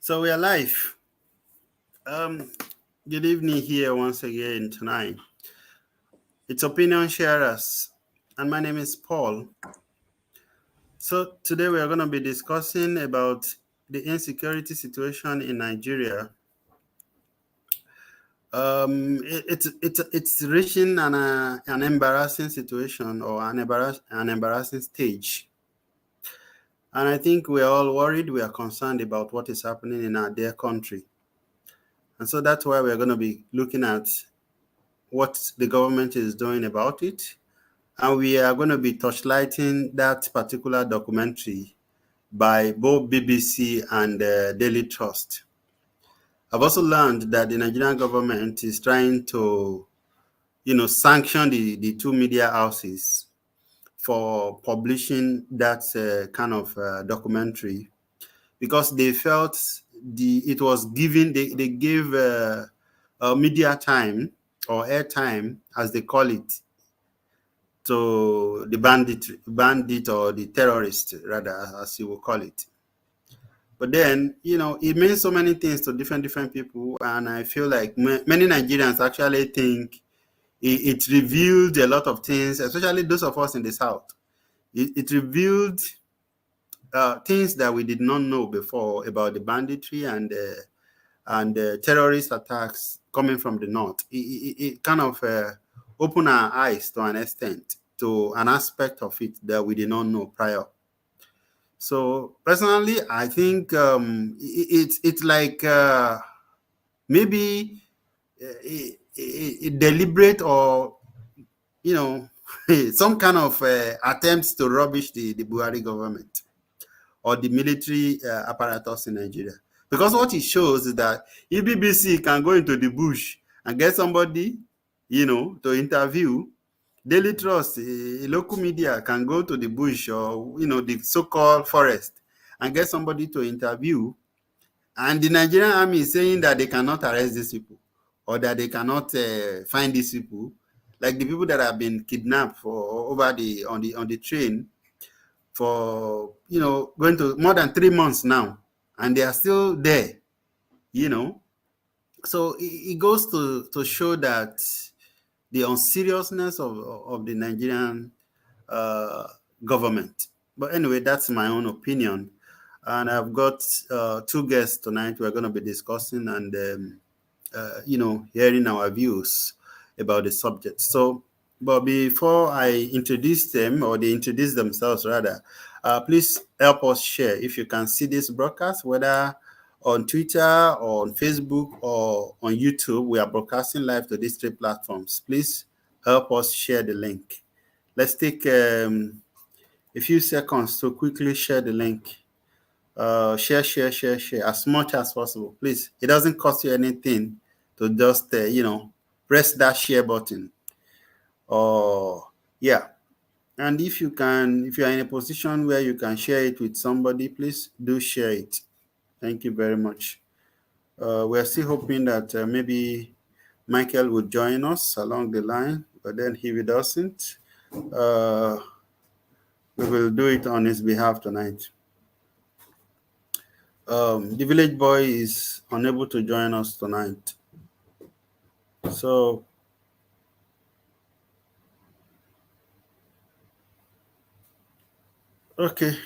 So we are live. Um, Good evening here once again tonight. It's Opinion Sharers, and my name is Paul. So today we are going to be discussing about the insecurity situation in Nigeria. It's reaching an embarrassing situation or an embarrassing stage, and I think we are all worried. We are concerned about what is happening in our dear country, and so that's why we are going to be looking at what the government is doing about it. And we are going to be touchlighting that particular documentary by both BBC and Daily Trust. I've also learned that the Nigerian government is trying to, sanction the two media houses for publishing that kind of documentary because they felt it was giving they gave media time or airtime as they call it to the bandit or the terrorist, rather, as you will call it. But then, it means so many things to different people, and I feel like many Nigerians actually think it revealed a lot of things, especially those of us in the South. It revealed things that we did not know before about the banditry and terrorist attacks coming from the north. It kind of opened our eyes to an extent to an aspect of it that we did not know prior. So personally, I think it's like maybe deliberate or you know some kind of attempts to rubbish the Buhari government or the military apparatus in Nigeria. Because what it shows is that if BBC can go into the bush and get somebody, to interview, Daily Trust, a local media, can go to the bush or, the so-called forest and get somebody to interview. And the Nigerian army is saying that they cannot arrest these people or that they cannot find these people, like the people that have been kidnapped for on the train for going to more than 3 months now, and they are still there. you know so it goes to show that the unseriousness of the Nigerian uh, government. But anyway, that's my own opinion, and I've got two guests tonight we're going to be discussing and hearing our views about the subject. So, but before I introduce them, or they introduce themselves rather, please help us share. If you can see this broadcast, whether on Twitter or on Facebook or on YouTube, we are broadcasting live to these three platforms. Please help us share the link. Let's take a few seconds to quickly share the link. Share as much as possible, please. It doesn't cost you anything to just press that share button. Or yeah, and if you are in a position where you can share it with somebody, please do share it. Thank you very much. We're still hoping that maybe Michael would join us along the line, but then if he doesn't, we will do it on his behalf tonight. The village boy is unable to join us tonight. So, okay.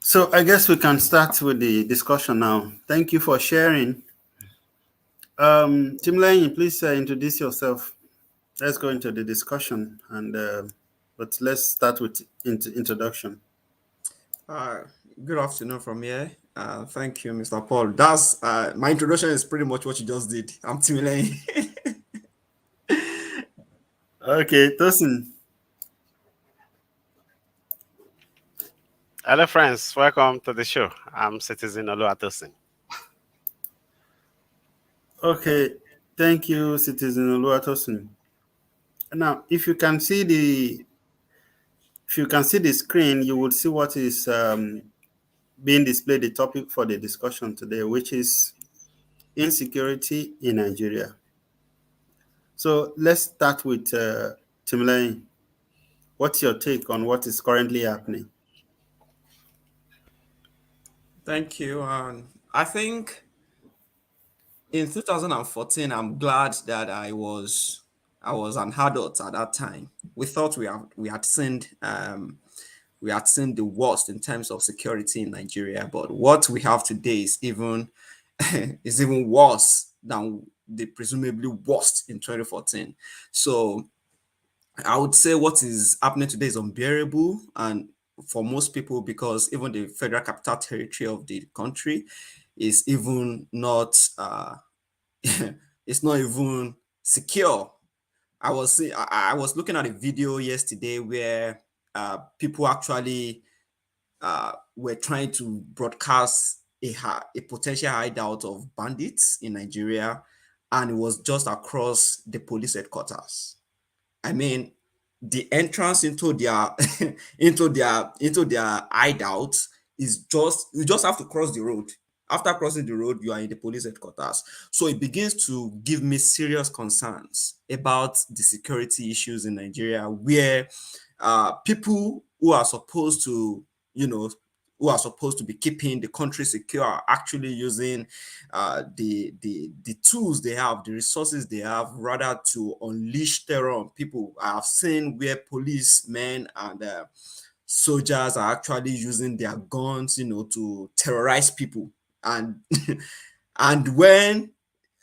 So I guess we can start with the discussion now. Thank you for sharing. Tim Lane, please introduce yourself. Let's go into the discussion, and but let's start with introduction. Uh, Good afternoon from here. Thank you, Mr. Paul. That's my introduction is pretty much what you just did. I'm Timilane. Okay, Tosin. Hello, friends. Welcome to the show. I'm Citizen Oluwatosin. Okay, thank you, Citizen Oluwatosin. Now, if you can see the screen, you will see what is being displayed. The topic for the discussion today, which is insecurity in Nigeria. So let's start with Timlane. What's your take on what is currently happening? Thank you. I think in 2014, I'm glad that I was an adult at that time. We thought we had seen the worst in terms of security in Nigeria, but what we have today is even is even worse than the presumably worst in 2014. So I would say what is happening today is unbearable, and for most people, because even the Federal Capital Territory of the country is even not it's not even secure. I was looking at a video yesterday where people actually were trying to broadcast a potential hideout of bandits in Nigeria, and it was just across the police headquarters. I mean, the entrance into their into their hideout is just, you just have to cross the road. After crossing the road, you are in the police headquarters. So it begins to give me serious concerns about the security issues in Nigeria, where people who are supposed to, you know, who are supposed to be keeping the country secure are actually using the tools they have, the resources they have, rather to unleash terror on people. I have seen where policemen and soldiers are actually using their guns, to terrorize people. And and when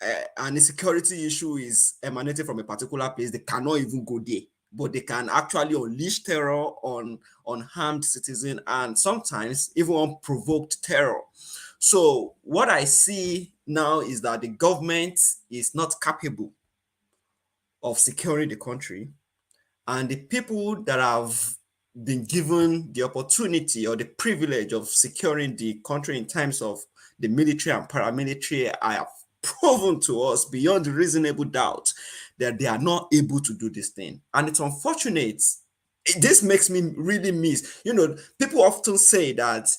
an insecurity issue is emanating from a particular place, they cannot even go there, but they can actually unleash terror on unarmed citizens, and sometimes even unprovoked terror. So what I see now is that the government is not capable of securing the country, and the people that have been given the opportunity or the privilege of securing the country in terms of the military and paramilitary have proven to us beyond reasonable doubt that they are not able to do this thing. And it's unfortunate. This makes me really miss. People often say that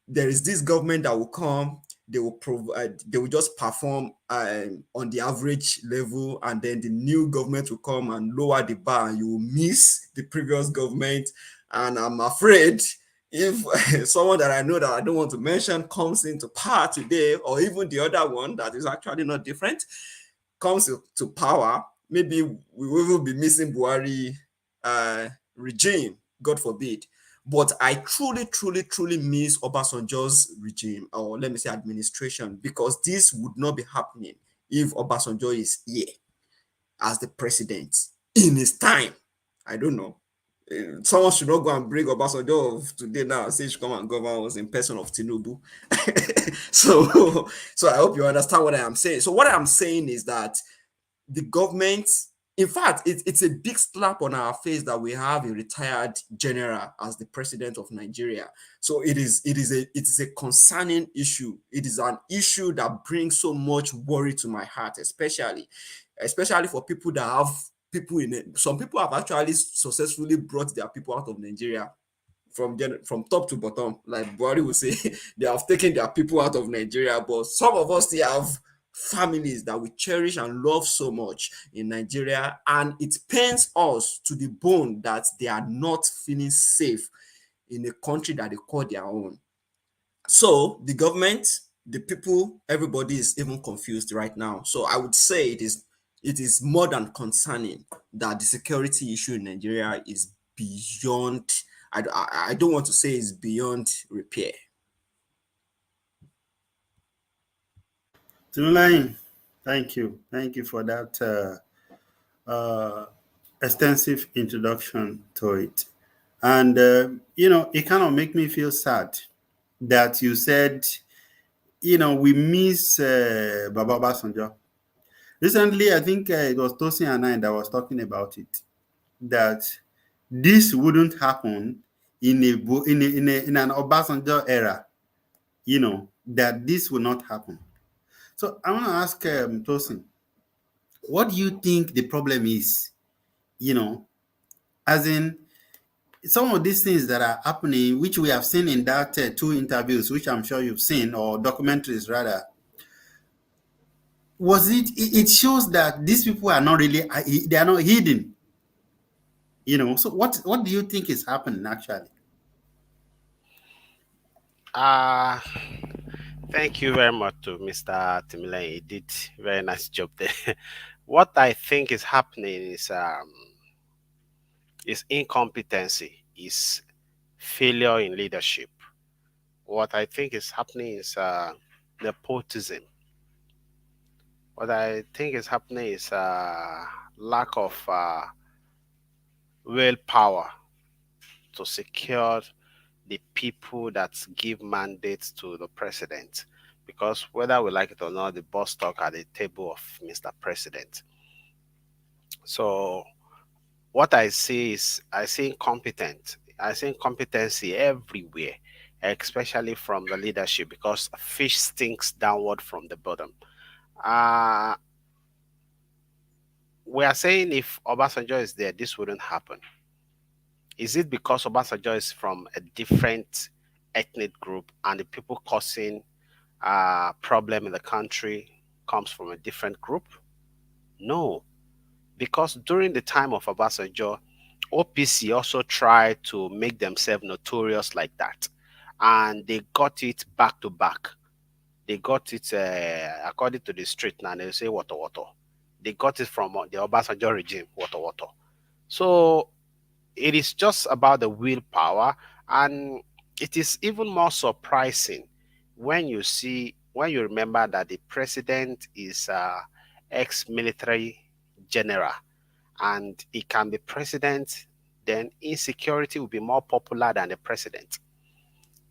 there is this government that will come, they will provide, they will just perform on the average level, and then the new government will come and lower the bar, and you will miss the previous government. And I'm afraid if someone that I know that I don't want to mention comes into power today, or even the other one that is actually not different comes to power, maybe we will be missing Buhari regime, God forbid. But I truly, truly, truly miss Obasanjo's regime, or let me say administration, because this would not be happening if Obasanjo is here as the president in his time. I don't know. Someone should not go and bring Obasanjo of today now and say he should come and govern us in person of Tinubu. so I hope you understand what I am saying. So what I am saying is that the government, in fact, it's a big slap on our face that we have a retired general as the president of Nigeria. So it is a concerning issue. It is an issue that brings so much worry to my heart, especially for people that have people in it. Some people have actually successfully brought their people out of Nigeria from top to bottom. Like Buhari will say, they have taken their people out of Nigeria, but some of us still have families that we cherish and love so much in Nigeria, and it pains us to the bone that they are not feeling safe in a country that they call their own. So the government, the people, everybody is even confused right now. So I would say it is more than concerning that the security issue in Nigeria is beyond, I don't want to say it's beyond repair. Tunulain, thank you. Thank you for that extensive introduction to it. And, it kind of make me feel sad that you said, we miss Baba Basanjo. Recently, I think it was Tosin and I that was talking about it, that this wouldn't happen in an Obasanjo era, that this will not happen. So I want to ask Tosin, what do you think the problem is? As in some of these things that are happening, which we have seen in that two interviews, which I'm sure you've seen, or documentaries rather, it shows that these people are not really, they are not hidden. So what do you think is happening actually? Uh, Thank you very much to Mr. Timile. He did very nice job there. What I think is happening is incompetency, is failure in leadership. What I think is happening is nepotism. What I think is happening is lack of willpower to secure the people that give mandates to the president. Because whether we like it or not, the boss talk at the table of Mr. President. So what I see is I see incompetent. I see incompetency everywhere, especially from the leadership, because fish stinks downward from the bottom. Uh, we are saying if Obasanjo is there, this wouldn't happen. Is it because Obasanjo is from a different ethnic group and the people causing problem in the country comes from a different group? No, because during the time of Obasanjo, OPC also tried to make themselves notorious like that, and they got it back to back. They got it according to the street now. They say water water. They got it from the Obasanjo regime, water water. So it is just about the willpower, and it is even more surprising when you remember that the president is ex-military general, and he can be president, then insecurity will be more popular than the president.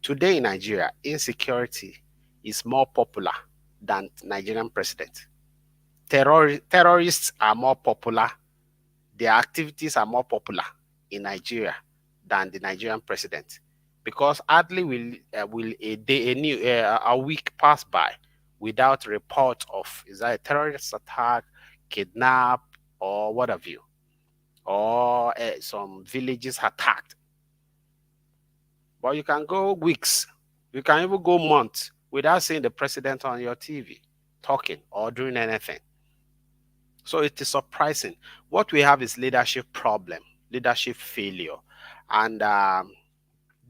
Today in Nigeria, insecurity is more popular than Nigerian president. Terrorists are more popular, their activities are more popular in Nigeria than the Nigerian president, because hardly will a day a week pass by without report of is that a terrorist attack, kidnap, or what have you, or some villages attacked. But you can go weeks, you can even go months without seeing the president on your TV talking or doing anything. So it is surprising. What we have is leadership problem, leadership failure, and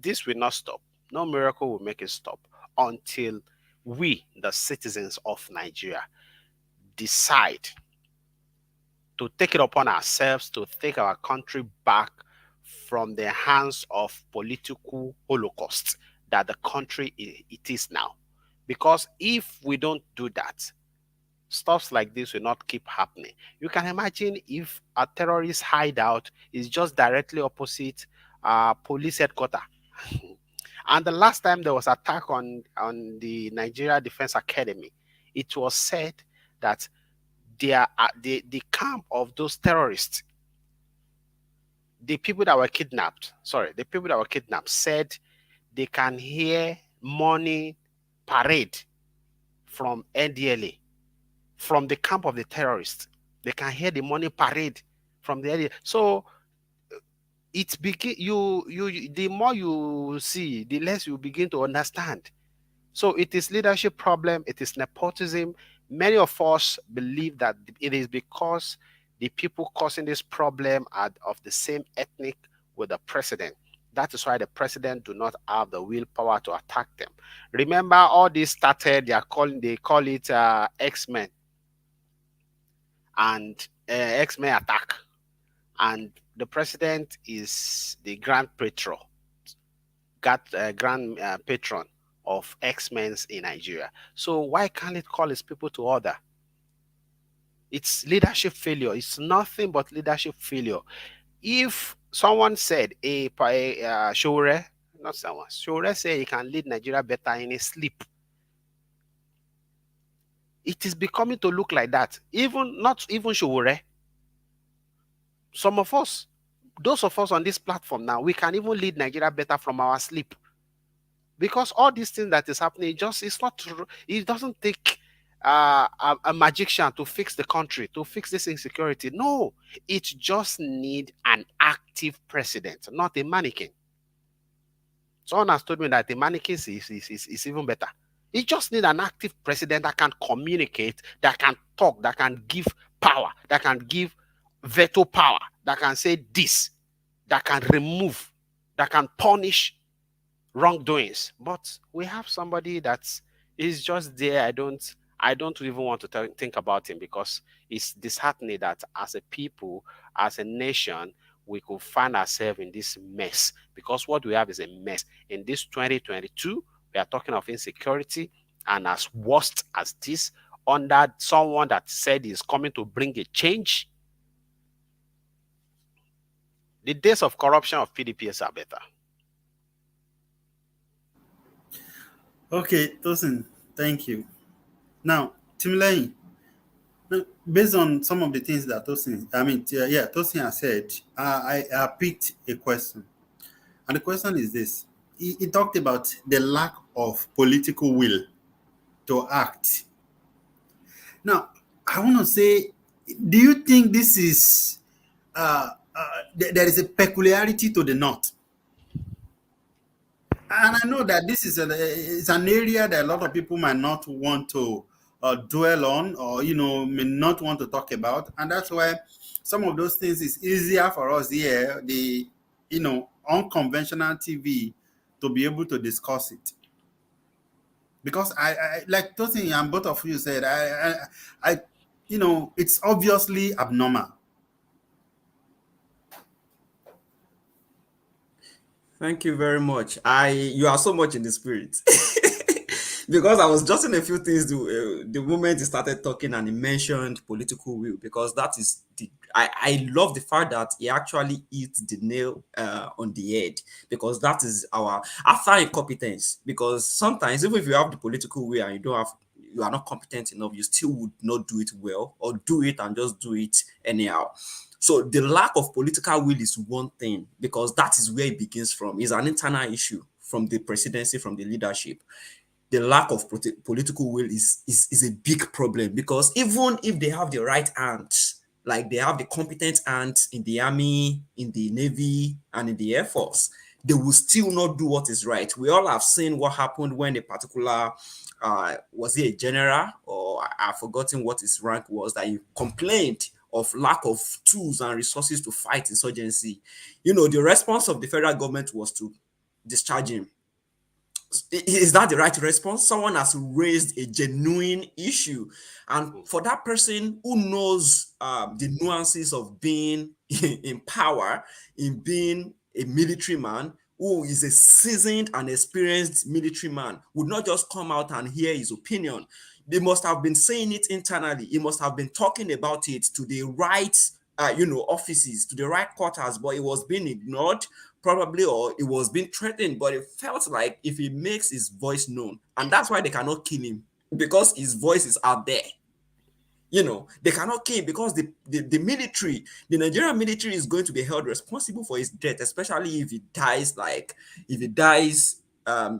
this will not stop. No miracle will make it stop until we, the citizens of Nigeria, decide to take it upon ourselves to take our country back from the hands of political holocaust that the country it is now. Because if we don't do that, stuffs like this will not keep happening. You can imagine if a terrorist hideout is just directly opposite police headquarters. And the last time there was attack on the Nigeria Defense Academy, it was said that the camp of those terrorists, the people that were kidnapped, said they can hear morning parade from NDLA, from the camp of the terrorists. They can hear the morning parade from the NDLA. So it begin you the more you see, the less you begin to understand. So it is leadership problem, it is nepotism. Many of us believe that it is because the people causing this problem are of the same ethnic with the president. That is why the president do not have the willpower to attack them. Remember, all this started, they call it X-Men and X-Men attack. And the president is the grand patron, patron of X-Men in Nigeria. So why can't it call its people to order? It's leadership failure. It's nothing but leadership failure. If someone said Shore, not someone, Shore said he can lead Nigeria better in his sleep. It is becoming to look like that. Not even Shore. Some of us, those of us on this platform now, we can even lead Nigeria better from our sleep. Because all these things that is happening, it's not true. It doesn't take a magician to fix the country, to fix this insecurity. No, it just need an active president, not a mannequin. Someone has told me that the mannequin is even better. It just need an active president that can communicate, that can talk, that can give power, that can give veto power, that can say this, that can remove, that can punish wrongdoings. But we have somebody that's He's just there. I don't even want to think about him, because it's disheartening that as a people, as a nation, we could find ourselves in this mess, because what we have is a mess. In this 2022, we are talking of insecurity, and as worst as this, under someone that said he's coming to bring a change, the days of corruption of PDPS are better. Okay, Tosin, thank you. Now, Timlane, based on some of the things that Tosin has said, I picked a question. And the question is this. He talked about the lack of political will to act. Now, I want to say, do you think this is, there is a peculiarity to the North? And I know that this is it's an area that a lot of people might not want to dwell on, or may not want to talk about, and that's why some of those things is easier for us here, the unconventional TV, to be able to discuss it. Because I like Tosin and both of you said, I it's obviously abnormal. Thank you very much. You are so much in the spirit. Because I was jotting a few things the moment he started talking and he mentioned political will, because that is I love the fact that he actually hit the nail on the head, because that is our after incompetence. Because sometimes even if you have the political will and you are not competent enough, you still would not do it well, or do it and just do it anyhow. So the lack of political will is one thing, because that is where it begins from. It's an internal issue from the presidency, from the leadership. The lack of political will is a big problem, because even if they have the right hands, like they have the competent hands in the army, in the navy, and in the air force, they will still not do what is right. We all have seen what happened when a particular was he a general, or I've forgotten what his rank was, that he complained of lack of tools and resources to fight insurgency. The response of the federal government was to discharge him. Is that the right response? Someone has raised a genuine issue, and for that person who knows the nuances of being in power, in being a military man, who is a seasoned and experienced military man, would not just come out and hear his opinion. They must have been saying it internally. He must have been talking about it to the right offices, to the right quarters, but it was being ignored, probably, or it was being threatened. But it felt like if he makes his voice known, and that's why they cannot kill him, because his voice is out there. They cannot kill him because the military, the Nigerian military, is going to be held responsible for his death, especially if he dies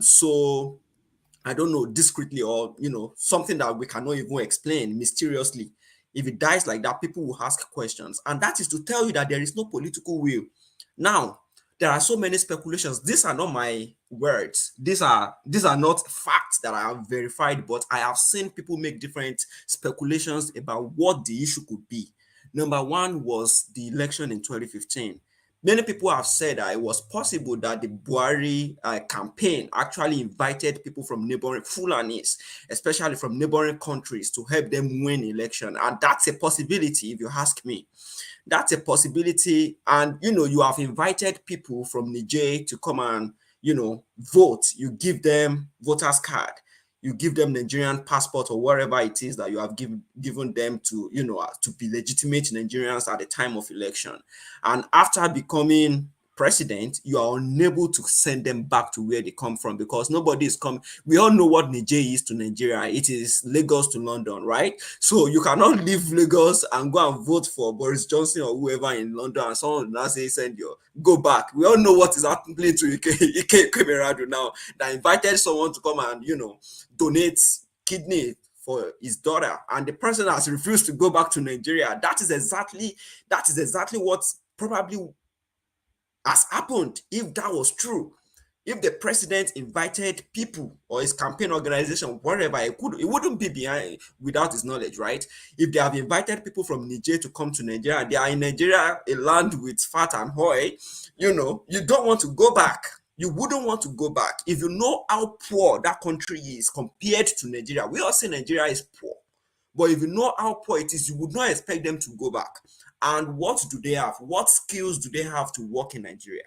so, I don't know, discreetly, or something that we cannot even explain, mysteriously. If it dies like that, people will ask questions. And that is to tell you that there is no political will. Now, there are so many speculations. These are not my words. These are not facts that I have verified, but I have seen people make different speculations about what the issue could be. Number one was the election in 2015. Many people have said that it was possible that the Buhari campaign actually invited people from neighboring Fulanis, especially from neighboring countries, to help them win election. And that's a possibility, if you ask me. That's a possibility. And, you have invited people from Niger to come and, vote. You give them voters card. You give them Nigerian passport, or whatever it is that you have given them to, to be legitimate Nigerians at the time of election. And after becoming president, you are unable to send them back to where they come from, because nobody is coming. We all know what Niger is to Nigeria. It is Lagos to London, right? So you cannot leave Lagos and go and vote for Boris Johnson or whoever in London, and someone will now say, go back. We all know what is happening to Ike Kemeradu now, that invited someone to come and, donate kidney for his daughter, and the person has refused to go back to Nigeria. That is exactly what probably has happened. If that was true, if the president invited people, or his campaign organization, whatever, it wouldn't be behind without his knowledge, right? If they have invited people from Niger to come to Nigeria, they are in Nigeria, a land with fat and oil, you don't want to go back. you wouldn't want to go back if you know how poor that country is compared to Nigeria. We all say Nigeria is poor, but if you know how poor it is, you would not expect them to go back. And what do they have? What skills do they have to work in Nigeria?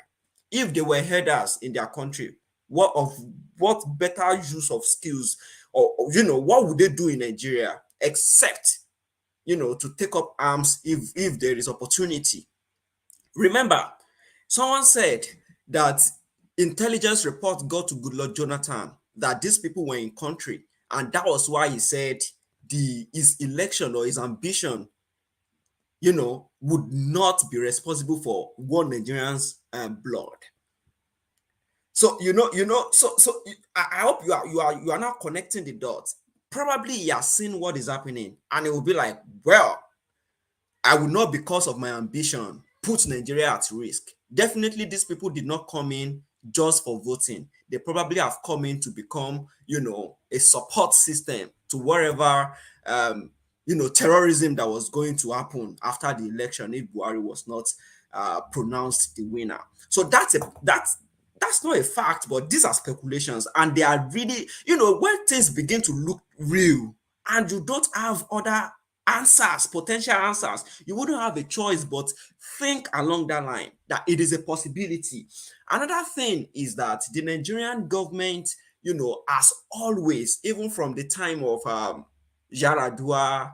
If they were headers in their country, what better use of skills, or what would they do in Nigeria except to take up arms if there is opportunity? Remember, someone said that intelligence reports got to Goodluck Jonathan that these people were in country, and that was why he said his election or his ambition, would not be responsible for one Nigerian's blood. So I hope you are now connecting the dots. Probably he has seen what is happening, and it will be like, well, I will not, because of my ambition, put Nigeria at risk. Definitely, these people did not come in just for voting. They probably have come in to become, a support system to whatever, terrorism that was going to happen after the election if Buhari was not pronounced the winner. So that's not a fact, but these are speculations, and they are really, when things begin to look real and you don't have other potential answers, you wouldn't have a choice but think along that line, that it is a possibility. Another thing is that the Nigerian government, as always, even from the time of Yaradua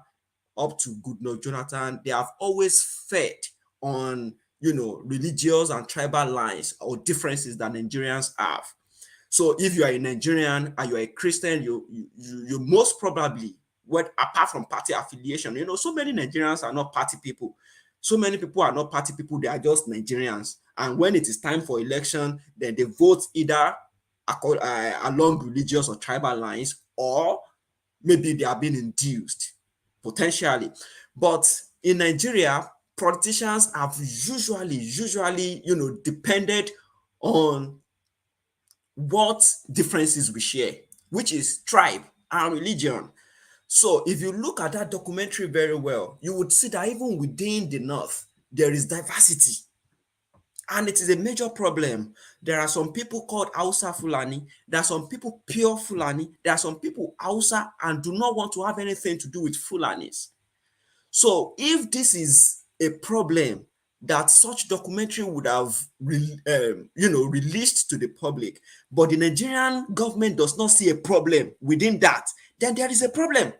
up to Goodluck Jonathan, they have always fed on religious and tribal lines or differences that Nigerians have. So if you are a Nigerian and you're a Christian, you most probably, apart from party affiliation, so many Nigerians are not party people. So many people are not party people, they are just Nigerians. And when it is time for election, then they vote either along religious or tribal lines, or maybe they are being induced, potentially. But in Nigeria, politicians have usually, depended on what differences we share, which is tribe and religion. So if you look at that documentary very well, you would see that even within the North, there is diversity. And it is a major problem. There are some people called Hausa Fulani. There are some people pure Fulani. There are some people Hausa and do not want to have anything to do with Fulanis. So if this is a problem that such documentary would have released to the public, but the Nigerian government does not see a problem within that, then there is a problem.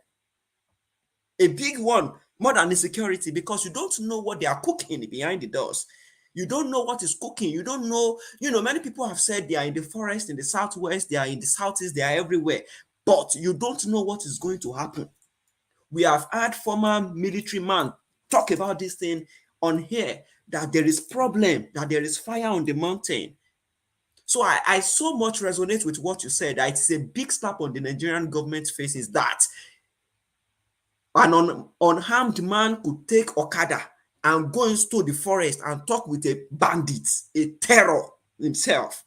A big one, more than insecurity, because you don't know what they are cooking behind the doors. You don't know what is cooking. You don't know, many people have said they are in the forest, in the southwest, they are in the southeast, they are everywhere, but you don't know what is going to happen. We have had former military man talk about this thing on here, that there is problem, that there is fire on the mountain. So I so much resonate with what you said, that it's a big slap on the Nigerian government's face, is that an unarmed man could take Okada and go into the forest and talk with a bandit, a terror himself.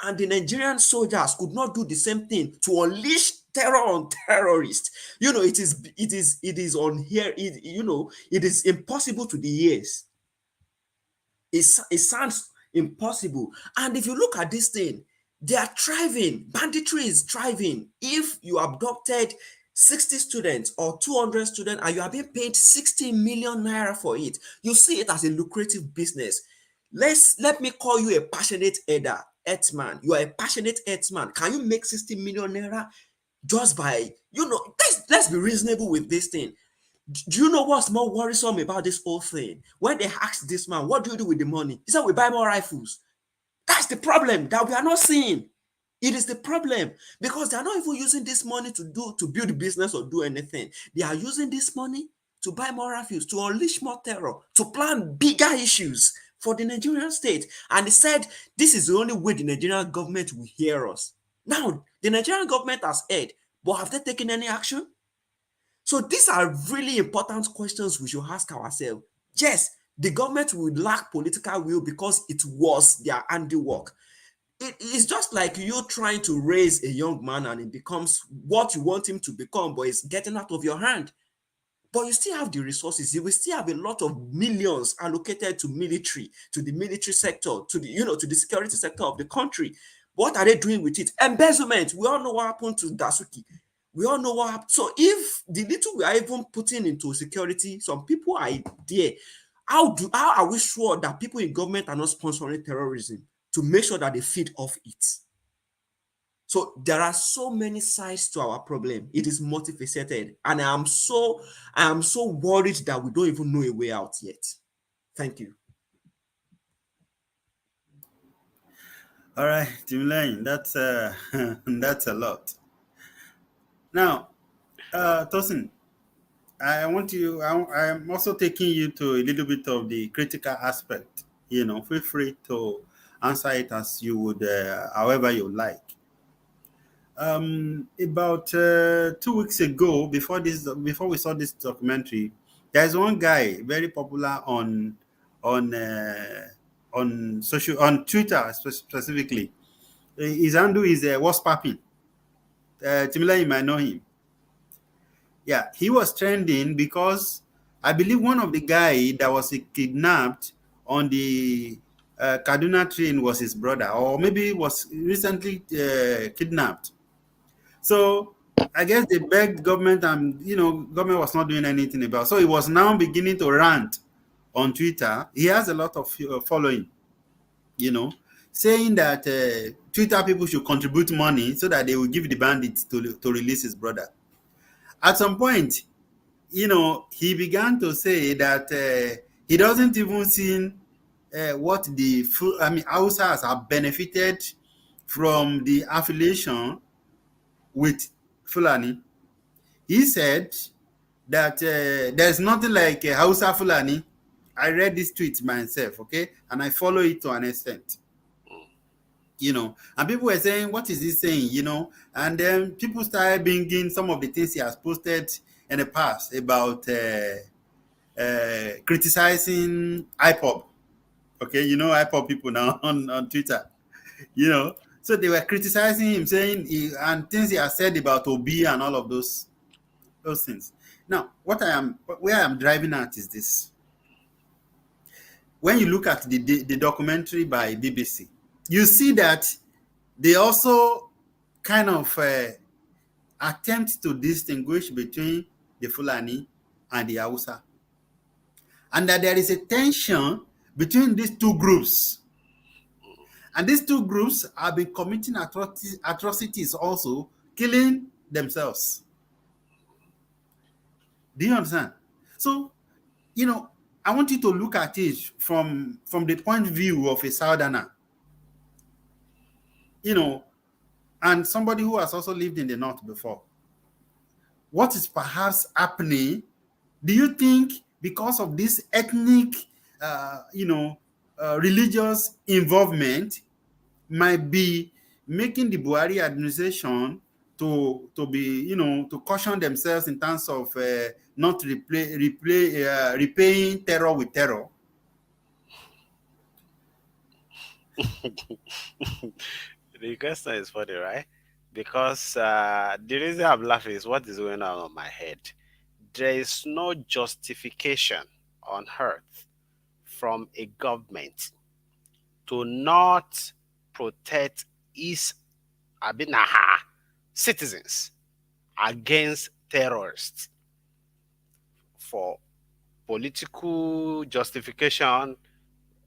And the Nigerian soldiers could not do the same thing to unleash terror on terrorists. It is on here, it is impossible to the ears. It sounds impossible. And if you look at this thing, they are thriving. Banditry is thriving. If you abducted 60 students or 200 students and you are being paid 60 million naira for it, you see it as a lucrative business. Let me call you a passionate herdsman. You are a passionate herdsman. Can you make 60 million naira just by, let's be reasonable with this thing. Do you know what's more worrisome about this whole thing? When they asked this man, what do you do with the money? He said, we buy more rifles. That's the problem that we are not seeing. It is the problem, because they are not even using this money to build a business or do anything. They are using this money to buy more rifles, to unleash more terror, to plan bigger issues for the Nigerian state. And he said, this is the only way the Nigerian government will hear us. Now, the Nigerian government has heard, but have they taken any action? So these are really important questions we should ask ourselves. Yes, the government would lack political will because it was their handiwork. It's just like you trying to raise a young man and it becomes what you want him to become, but it's getting out of your hand. but you still have the resources. You will still have a lot of millions allocated to military, to the military sector, to the to the security sector of the country. What are they doing with it? Embezzlement. We all know what happened to Dasuki. We all know what happened. So if the little we are even putting into security, some people are there. How are we sure that people in government are not sponsoring terrorism to make sure that they feed off it? So there are so many sides to our problem. It is multifaceted, and I am so worried that we don't even know a way out yet. Thank you. All right, Tim Lane, that's that's a lot. Now, Tosin, I want you. I'm also taking you to a little bit of the critical aspect. Feel free to answer it as you would, however you like. About 2 weeks ago, before we saw this documentary, there's one guy very popular on uh, on Twitter specifically. His handle is what's popping. Timila, you might know him. Yeah, he was trending because I believe one of the guy that was kidnapped on the Kaduna train was his brother, or maybe was recently kidnapped. So I guess they begged government, and government was not doing anything about. So he was now beginning to rant on Twitter. He has a lot of following, saying that Twitter people should contribute money so that they will give the bandit to release his brother. At some point, he began to say that he doesn't even see what Hausas have benefited from the affiliation with Fulani. He said that there's nothing like Hausa Fulani. I read this tweet myself, okay, and I follow it to an extent. And people were saying, what is he saying, and then people started bringing some of the things he has posted in the past about criticizing IPOB. Okay, IPOB people now on Twitter, so they were criticizing him, saying and things he has said about Obi and all of those things. Now, where I'm driving at is this. When you look at the documentary by BBC, you see that they also kind of attempt to distinguish between the Fulani and the Hausa, and that there is a tension between these two groups. And these two groups have been committing atrocities also, killing themselves. Do you understand? So, I want you to look at it from the point of view of a Southerner, and somebody who has also lived in the North before. What is perhaps happening? Do you think because of this ethnic, religious involvement might be making the Buhari administration to be, to caution themselves in terms of not repaying terror with terror? The question is funny, right? Because the reason I'm laughing is what is going on my head. There is no justification on earth from a government to not protect its citizens against terrorists for political justification,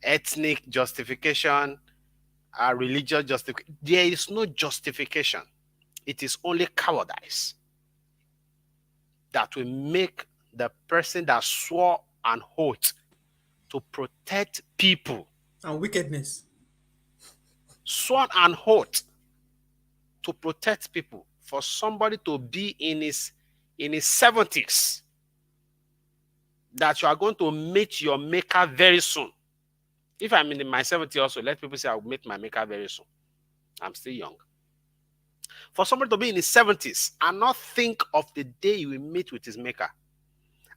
ethnic justification, religious justification. There is no justification. It is only cowardice that will make the person that swore an oath to protect people And wickedness. sworn an oath to protect people, for somebody to be in his 70s, that you are going to meet your maker very soon. If I'm in my 70s also, let people say I'll meet my maker very soon. I'm still young. For somebody to be in his 70s and not think of the day he will meet with his maker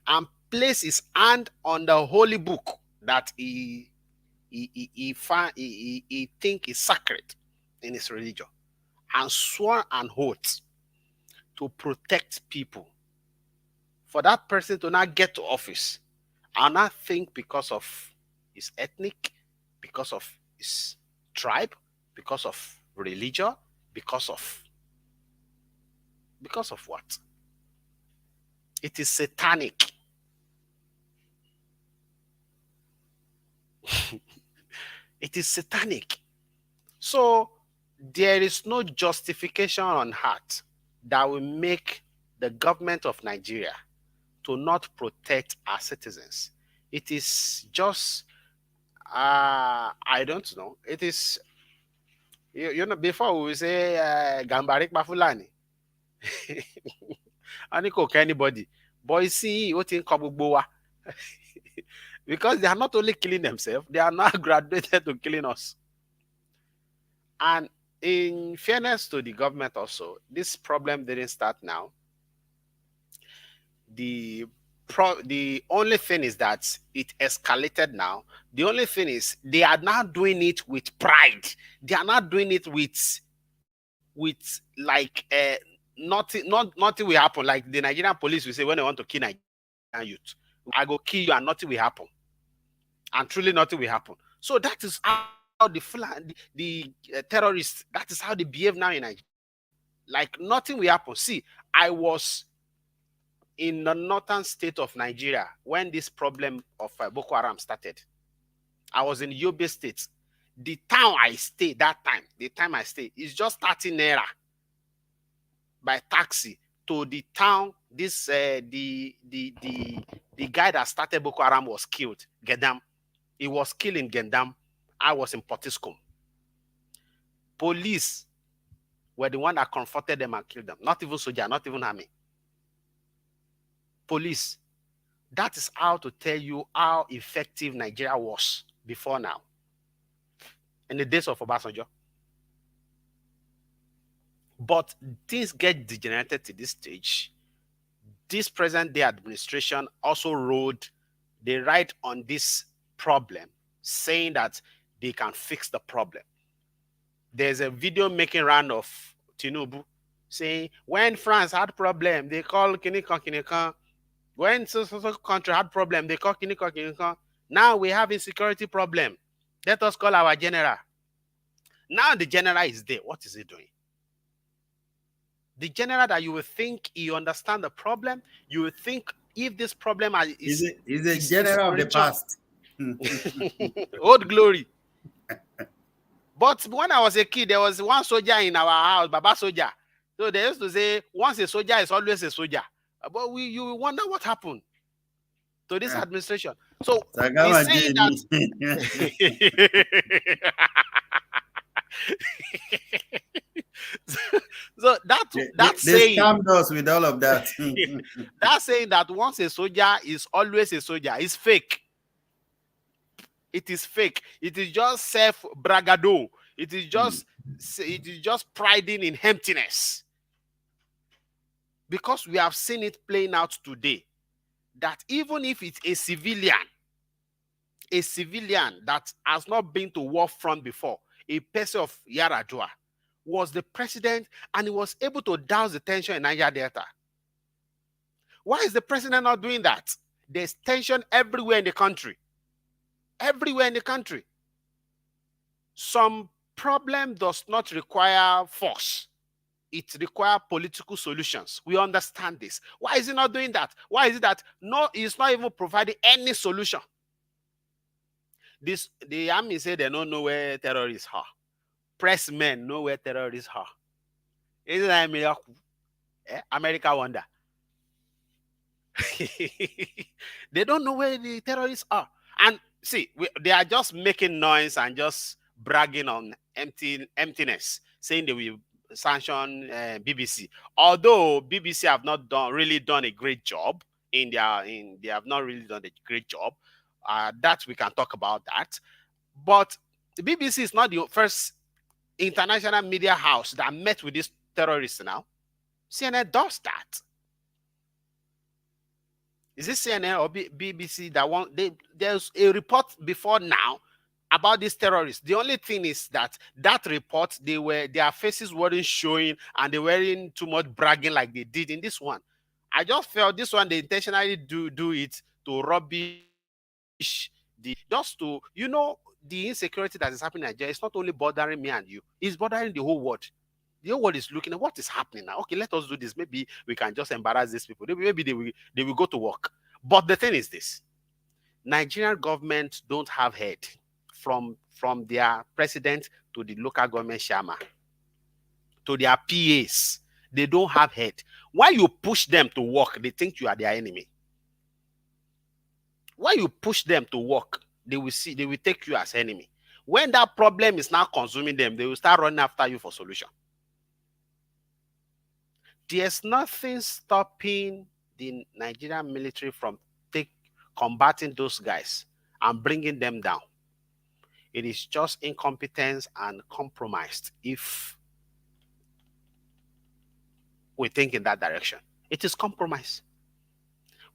and place his hand on the holy book that he think is sacred in his religion, and sworn an oath to protect people for that person to not get to office, I not think because of his ethnic, because of his tribe, because of religion, because of what? It is satanic. It is satanic. So there is no justification on heart that will make the government of Nigeria to not protect our citizens. It is just, I don't know. It is, you know, before we say Gambarik Bafulani, I don't cook anybody. But you see, what in Kabuboa? Because they are not only killing themselves, they are now graduated to killing us. And in fairness to the government also, this problem didn't start now. The only thing is that it escalated now. The only thing is they are now doing it with pride. They are not doing it with like nothing will happen. Like the Nigerian police will say when they want to kill Nigerian youth, I go kill you and nothing will happen. And truly nothing will happen. So that is how the terrorists, that is how they behave now in Nigeria. Like nothing will happen. See, I was in the northern state of Nigeria when this problem of Boko Haram started. I was in Yobe State. The town I stayed that time, the time I stayed, is just 30 naira by taxi to the town. This the guy that started Boko Haram was killed. Gedam. He was killed in Gendam. I was in Potiskum. Police were the one that confronted them and killed them. Not even soldier, not even army. Police. That is how to tell you how effective Nigeria was before now. In the days of Obasanjo. But things get degenerated to this stage. This present day administration also they write on this problem saying that they can fix the problem. There's a video making round of Tinubu saying when France had problem, they call Kinikan. When so country had problem, they call Kinikan. Now we have insecurity problem. Let us call our general. Now the general is there. What is he doing? The general that you will think he understand the problem, you will think if this problem is a general of the past. Old glory. But when I was a kid, there was one soldier in our house, Baba soldier. So they used to say, once a soldier is always a soldier. But you wonder what happened to this administration. So he's saying that. So that's they scammed us with all of that. That's saying that once a soldier is always a soldier. It's fake. It is fake. It is just self-bragado. It is just priding in emptiness. Because we have seen it playing out today. That even if it's a civilian that has not been to war front before, a person of Yaradua, was the president and he was able to douse the tension in Niger Delta. Why is the president not doing that? There's tension everywhere in the country. Everywhere in the country. Some problem does not require force. It requires political solutions. We understand this. Why is he not doing that? Why is it that he's not even providing any solution? The army say they don't know where terrorists are. Press men know where terrorists are. Isn't that a miracle? America wonder. They don't know where the terrorists are. And see, they are just making noise and just bragging on emptiness, saying they will sanction BBC. Although BBC have not really done a great job they have not really done a great job. That we can talk about that. But the BBC is not the first international media house that met with these terrorists now. CNN does that. Is it CNN or BBC that there's a report before now about these terrorists? The only thing is that report, their faces weren't showing and they weren't too much bragging like they did in this one. I just felt this one they intentionally do it to rubbish the insecurity that is happening in Nigeria. It's not only bothering me and you, it's bothering the whole world. The whole world is looking at what is happening now. Okay, let us do this. Maybe we can just embarrass these people. Maybe they will go to work. But the thing is this: Nigerian government don't have head, from their president to the local government chairman to their PAs. They don't have head. Why you push them to work, they think you are their enemy. Why you push them to work, they will take you as enemy. When that problem is now consuming them, they will start running after you for solution. There's nothing stopping the Nigerian military from combating those guys and bringing them down. It is just incompetence and compromised if we think in that direction. It is compromise.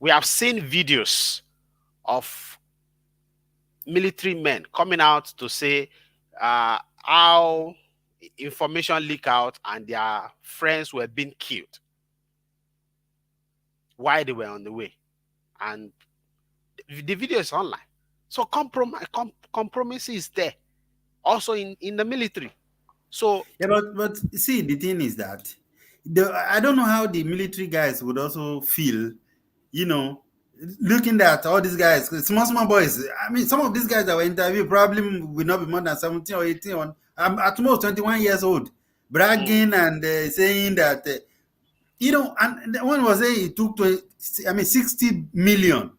We have seen videos of military men coming out to say how information leak out and their friends were being killed while they were on the way. And the video is online. So compromise is there also in the military. So yeah, but see, the thing is that I don't know how the military guys would also feel, looking at all these guys, small boys. I mean, some of these guys that were interviewed probably will not be more than 17 or 18, or at most 21 years old, bragging and saying that, and one was saying it took 60 million.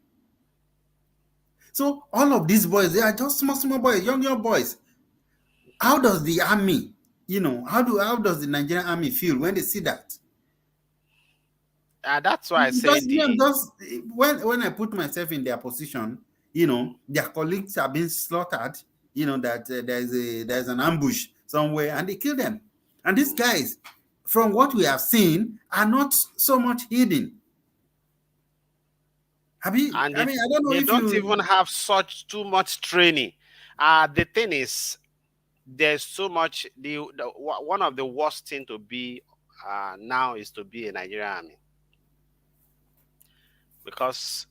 So all of these boys, they are just small boys, young boys. How does the army, how does the Nigerian army feel when they see that? That's why I say when I put myself in their position, their colleagues are being slaughtered, that there's an ambush somewhere and they kill them. And these guys, from what we have seen, are not so much hidden. I don't know they if don't even have too much training. The thing is, there's so much. One of the worst thing to be now is to be a Nigerian army, because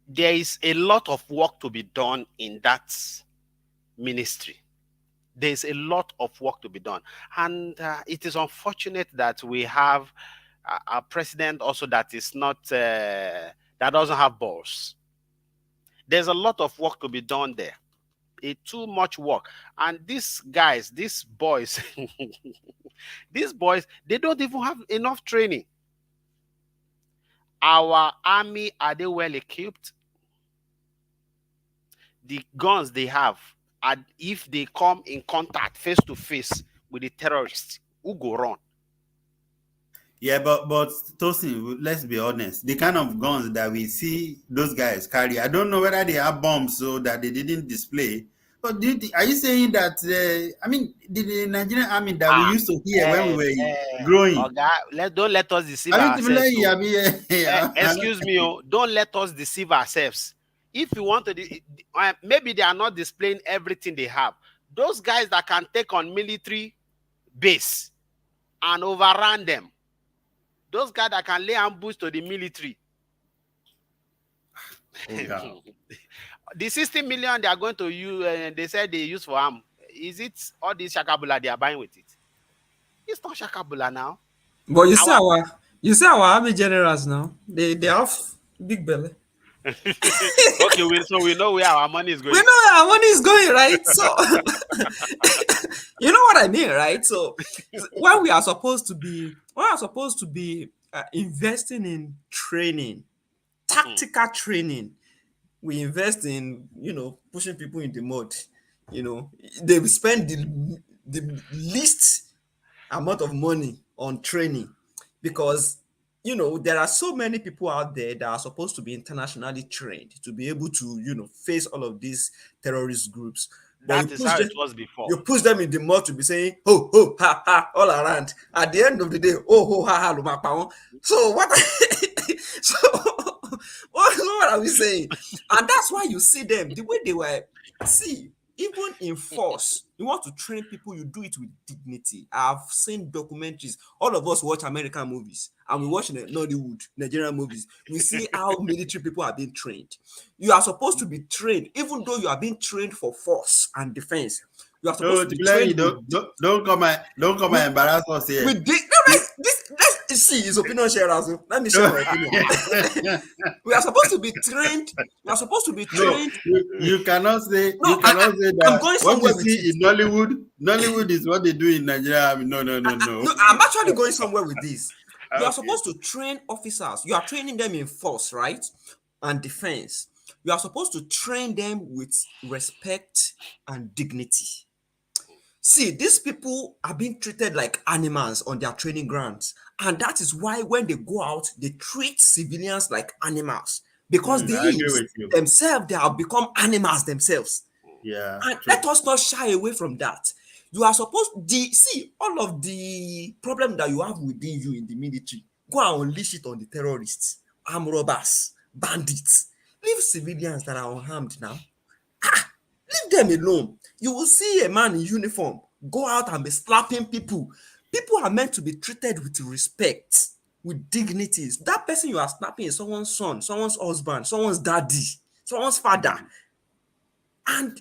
there is a lot of work to be done in that ministry. There's a lot of work to be done, and it is unfortunate that we have a president also that is not that doesn't have balls. There's a lot of work to be done there. Too much work. And these guys, these boys, they don't even have enough training. Our army, are they well equipped? The guns they have, and if they come in contact face to face with the terrorists, who go run? Yeah, but Tosin, let's be honest. The kind of guns that we see those guys carry, I don't know whether they have bombs so that they didn't display. But are you saying that the Nigerian army that we used to hear when we were growing? Don't let us deceive ourselves. Excuse me, don't let us deceive ourselves. If you want to, maybe they are not displaying everything they have. Those guys that can take on military base and overrun them. Those guys that can lay ambush to the military. Oh, the 60 million they are going to use, they said they use for arm. Is it all this shakabula they are buying with it? It's not shakabula now. But you see our army generals now. They have big belly. Okay, so we know where our money is going. We know where our money is going, right? So you know what I mean, right? So when we are supposed to be investing in training, tactical training, we invest in pushing people in the mud. They spend the least amount of money on training, because there are so many people out there that are supposed to be internationally trained to be able to face all of these terrorist groups. That is how it was before. You push them in the mud to be saying ho ho ha ha all around. At the end of the day, oh ho ha ha lumapao. So what? What are we saying? And that's why you see them the way they were. See, even in force, you want to train people, you do it with dignity. I've seen documentaries. All of us watch American movies and we watch Nollywood, Nigerian movies. We see how military people are being trained. You are supposed to be trained, even though you are being trained for force and defense. You are supposed No, to be Tibile, trained with don't come and embarrass us here. with no, let's see his opinion share. So let me share my opinion. We are supposed to be trained. We are supposed to be No, trained. you cannot say No, that I'm going what you somewhere with see it. in Nollywood is what they do in Nigeria. I mean, no, no, no, no. No, I'm actually going somewhere with this. You are Okay. supposed to train officers. You are training them in force, right? And defense. You are supposed to train them with respect and dignity. See, these people are being treated like animals on their training grounds. And that is why when they go out, they treat civilians like animals because I they agree with you. themselves, they have become animals themselves. Yeah, And true. let us not shy away from that. You are supposed see all of the problem that you have within you in the military. Go and unleash it on the terrorists, armed robbers, bandits. Leave civilians that are unharmed now. Leave them alone. You will see a man in uniform go out and be slapping people. People are meant to be treated with respect, with dignities. That person you are slapping is someone's son, someone's husband, someone's daddy, someone's father. And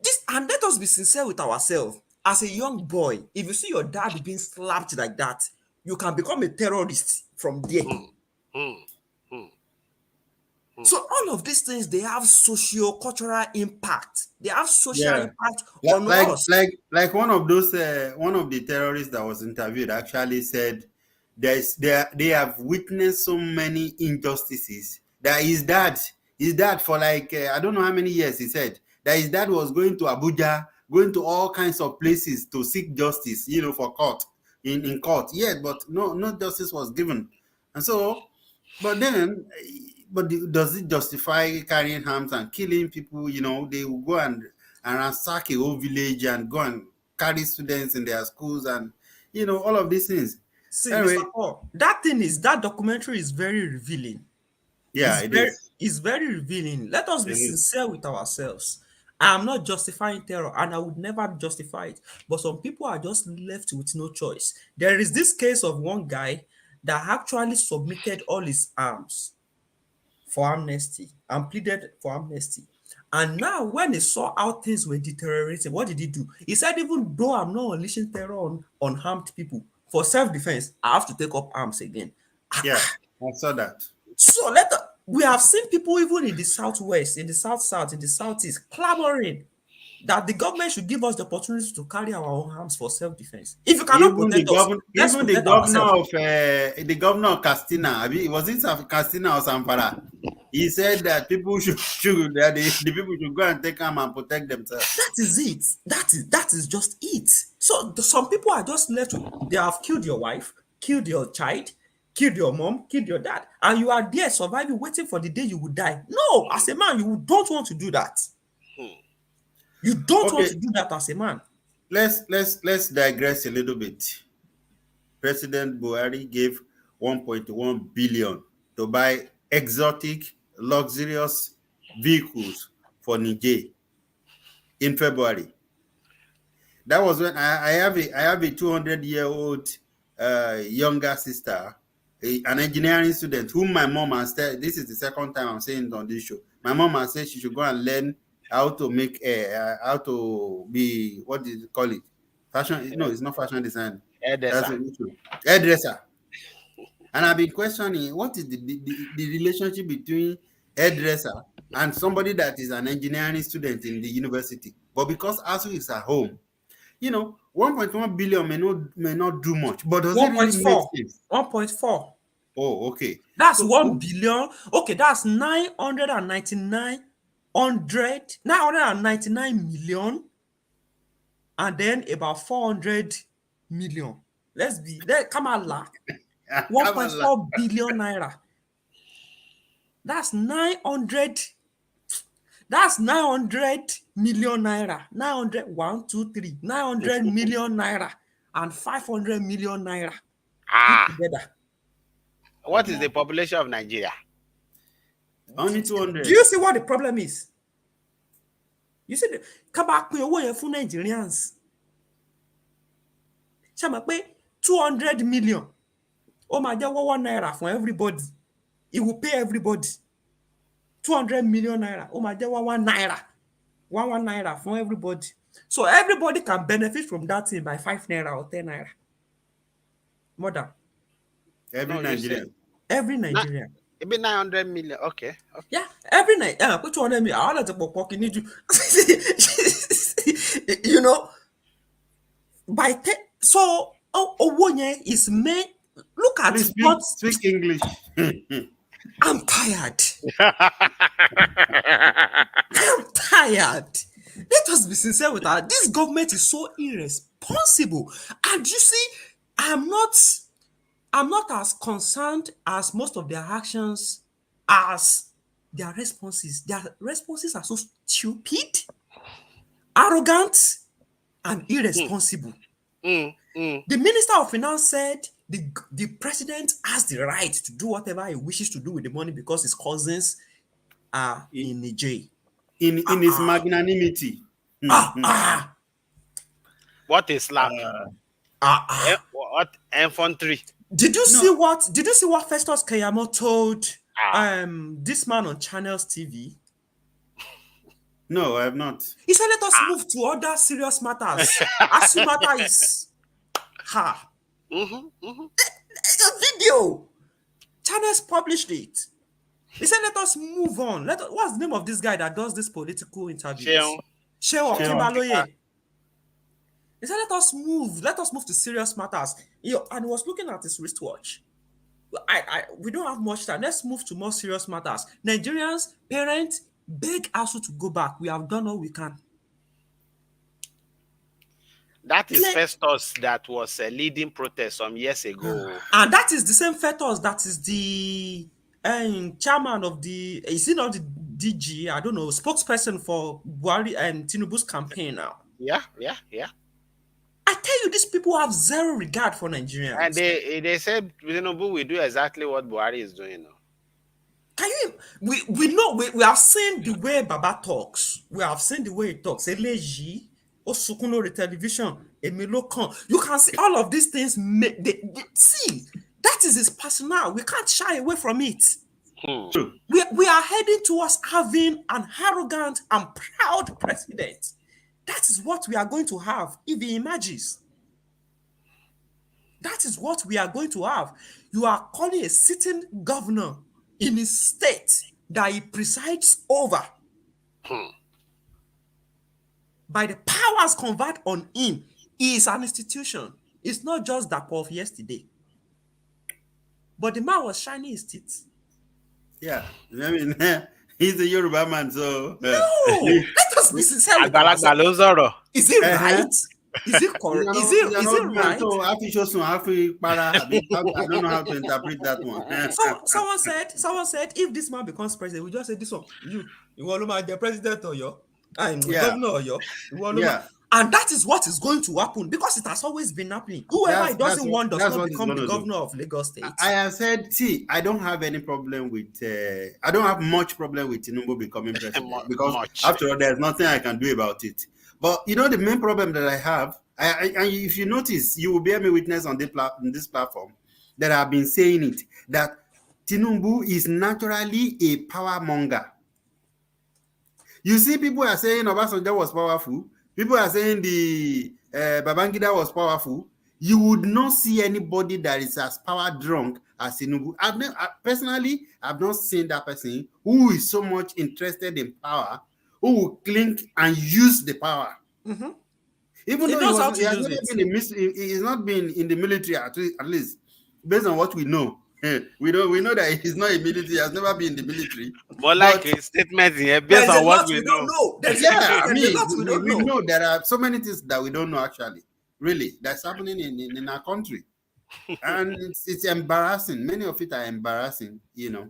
this, and let us be sincere with ourselves. As a young boy, if you see your dad being slapped like that, you can become a terrorist from there. Hmm. Hmm. So all of these things, they have socio-cultural impact. They have social Yeah. impact Like on like us. like like one of the terrorists that was interviewed actually said they have witnessed so many injustices that his dad for like I don't know how many years he said that his dad was going to Abuja, going to all kinds of places to seek justice, for court in court. Yeah, but no justice was given. And so but then, does it justify carrying arms and killing people? They will go and ransack a whole village and go and carry students in their schools and all of these things. See, Mr. Anyway, Paul, that documentary is very revealing. yeah, it is. It's very revealing. Let us It be is. sincere with ourselves. I am not justifying terror and I would never justify it. But some people are just left with no choice. There is this case of one guy that actually submitted all his arms for amnesty and pleaded for amnesty. And now, when he saw how things were deteriorating, what did he do? He said, even though I'm not unleashing terror on unarmed people, for self defense, I have to take up arms again. Yeah, I saw that. So we have seen people even in the southwest, in the south, in the southeast, clamoring that the government should give us the opportunity to carry our own arms for self-defense. If you cannot protect us, let's protect ourselves. The governor of Castina, was it Castina or Zamfara? He said that people that the people should go and take arm and protect themselves. That is it. That is just it. So some people are just left with, they have killed your wife, killed your child, killed your mom, killed your dad, and you are there surviving, waiting for the day you will die. No, as a man, you don't want to do that. You don't want Okay, to do that as a man. let's digress a little bit. President Buhari gave 1.1 billion to buy exotic, luxurious vehicles for Niger in February. That was when I have a 200-year-old younger sister, an engineering student, whom my mom has said, this is the second time I'm saying it on this show. My mom has said she should go and learn how to make how to be, what do you call it? Fashion? No, it's not fashion design. That's Edessa. a hairdresser. And I've been questioning what is the relationship between hairdresser and somebody that is an engineering student in the university. But because ASU is at home, 1.1 billion may not do much, but does it really make 1.4. sense? 1.4. Oh, okay. That's So 1 billion. Okay, that's 999 million, and then about 400 million. Kamala, Kamala, 1.4 billion naira. That's 900. That's 900 million naira. 900, 1, 2, 3, 900 million naira and 500 million naira put Ah, together. what is the population of Nigeria? only Do 200. you see what the problem is? You said, come back for Nigerians. Shama pay 200 million. Oh my God, 1 naira for everybody. It will pay everybody. 200 million naira. Oh my God, 1 naira. 1 naira for everybody. So everybody can benefit from that thing by 5 naira or 10 naira. More than Every No, you said Nigerian. every Nigerian. it be 900 million. Okay. Yeah, every night. Put 200 million. I want to pop need you. You know, so Owonye is made. Look at Please what speak English. I'm tired. I'm tired. Let us be sincere with her. This government is so irresponsible. And you see, I'm not as concerned as most of their actions as their responses. Their responses are so stupid, arrogant, and irresponsible. The Minister of Finance said the president has the right to do whatever he wishes to do with the money because his cousins are in the jail. In his magnanimity. What is slap? What infantry? Did you see what Festus Keyamo told this man on Channels TV? No, I have not. He said, let us move to other serious matters. As matter is It's a video. Channels published it. He said, let us move on. What's the name of this guy that does this political interviews? Sheon Okibaloye. He said, let us move to serious matters. And he was looking at his wristwatch. We don't have much time. Let's move to more serious matters. Nigerians, parents, beg ASU to go back. We have done all we can. That is Festus that was leading protest some years ago. And that is the same Festus that is the chairman of the, is he not the DG, I don't know, spokesperson for Buhari and Tinubu's campaign now. Yeah. I tell you, these people have zero regard for Nigerians. And they said Tinubu will do exactly what Buhari is doing now. Can you? We know we have seen the way Baba talks. We have seen the way he talks. Eleji, Osukuno the television, Emilokan. You can see all of these things. See, that is his personnel. We can't shy away from it. We are heading towards having an arrogant and proud president. That is what we are going to have if he emerges. That is what we are going to have. You are calling a sitting governor in his state that he presides over by the powers conferred on him. He is an institution. It's not just that of yesterday. But the man was shining his teeth. Yeah, I mean, he's a Yoruba man, so... No! Let us be sincere with ourselves. Is it right? Is it correct? Is it right? So I don't know how to interpret that one. Someone said, if this man becomes president, we just say this one. You want to be the president or you? I'm governor or you? And that is what is going to happen because it has always been happening. Whoever doesn't want does not become the governor of Lagos State. I have said, I don't have any problem with, I don't have much problem with Tinubu becoming president because after all, there's nothing I can do about it. But you know, the main problem that I have, and if you notice, you will bear me witness on this platform that I've been saying it, that Tinubu is naturally a power monger. You see, people are saying Obasanjo was powerful. People are saying the Babangida was powerful. You would not see anybody that is as power drunk as Tinubu. Personally, I've not seen that person who is so much interested in power, who will cling and use the power. Mm-hmm. Even though he's not been in the military, at least based on what we know. We know that he's not a military, he has never been in the military. But like his statement here, based on what we know. We know there are so many things that we don't know actually. Really, that's happening in our country. And it's embarrassing. Many of it are embarrassing, you know.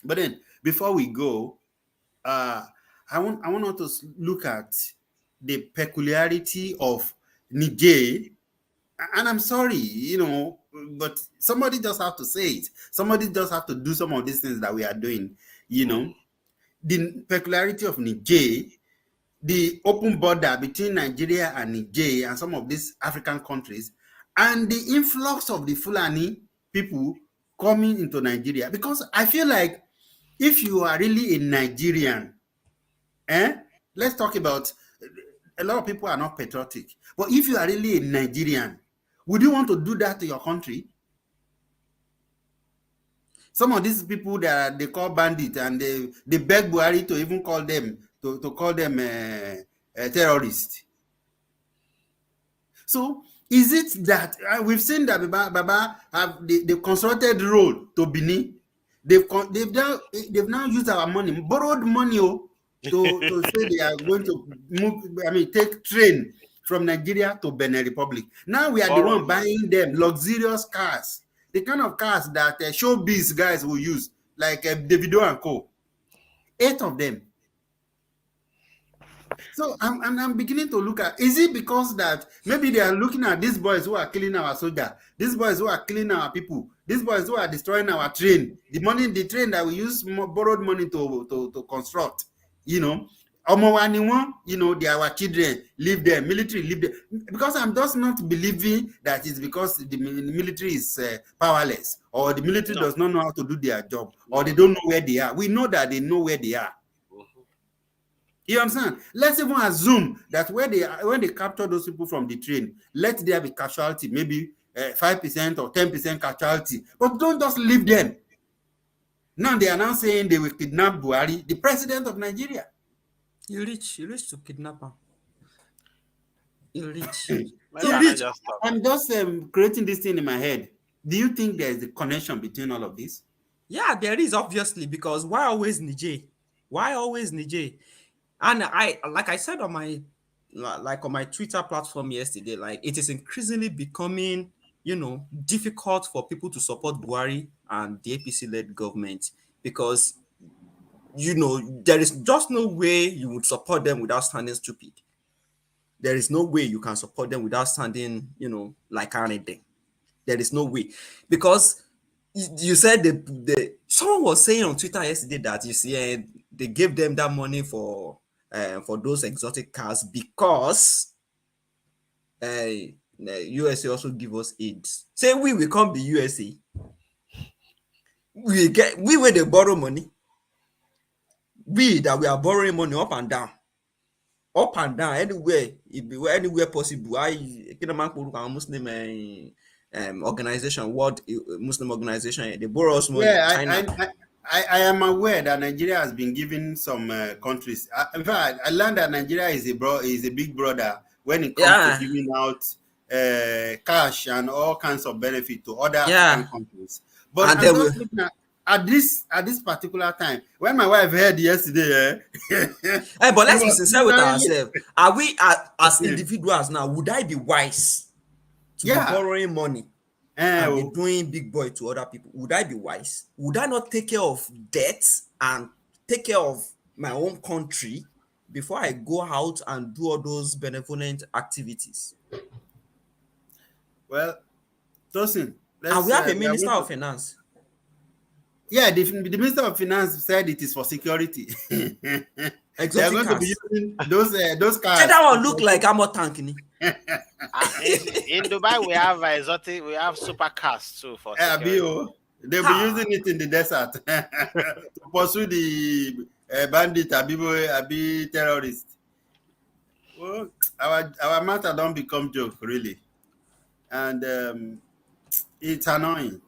But then before we go, I want us to look at the peculiarity of Niger. And I'm sorry, you know, but somebody just have to say it. Somebody just have to do some of these things that we are doing, you know. The peculiarity of Niger the open border between Nigeria and Niger and some of these African countries, and the influx of the Fulani people coming into Nigeria. Because I feel like if you are really a Nigerian, let's talk about, a lot of people are not patriotic, but if you are really a Nigerian, would you want to do that to your country? Some of these people that they call bandits, and they beg Buhari to even call them, to call them terrorists. So is it that we've seen that Baba have the consulted role to Bini? They've now used our money, borrowed money, to say they are going to move. I mean, take train from Nigeria to Benin Republic. Now we are the one buying them luxurious cars, the kind of cars that showbiz guys will use, like Davido and Co. 8 of them. So I'm beginning to look at, is it because that maybe they are looking at these boys who are killing our soldier, these boys who are killing our people, these boys who are destroying our train, the train that we use borrowed money to construct, you know, they are our children, leave them, military, leave them. Because I'm just not believing that it's because the military is powerless, or the military does not know how to do their job, or they don't know where they are. We know that they know where they are. You understand? Let's even assume that when they capture those people from the train, let there be casualty, maybe 5% or 10% casualty, but don't just leave them. Now they are now saying they will kidnap Buhari, the president of Nigeria. You reach to kidnap him. You reach. So I'm just creating this thing in my head. Do you think there is a connection between all of this? Yeah, there is, obviously, because why always Niger? Why always Niger? And like I said on my Twitter platform yesterday, like, it is increasingly becoming, difficult for people to support Buhari and the APC-led government, because there is just no way you would support them without standing stupid. There is no way you can support them without standing, like anything. There is no way, because you said someone was saying on Twitter yesterday that they gave them that money for those exotic cars because USA also give us aids. Say we will come the USA. We where they borrow money. We that we are borrowing money up and down, anywhere possible. Muslim organization, World Muslim Organization, they borrow us money. Yeah, China. I am aware that Nigeria has been giving some countries. In fact, I learned that Nigeria is a big brother when it comes to giving out cash and all kinds of benefit to other African countries. But I'm just looking at this particular time, when my wife heard yesterday. But let's be sincere with ourselves. Are we as individuals now? Would I be wise to be borrowing money and be doing big boy to other people? Would I be wise? Would I not take care of debt and take care of my own country before I go out and do all those benevolent activities? Well, Tosin, and we have a Minister of Finance. Yeah, the Minister of Finance said it is for security. They are going to be using those cars. That one look like ammo tank. In Dubai, we have exotic, we have supercars too for security. They'll be using it in the desert to pursue the bandit, abi terrorists. Well, our matter don't become joke, really, and it's annoying.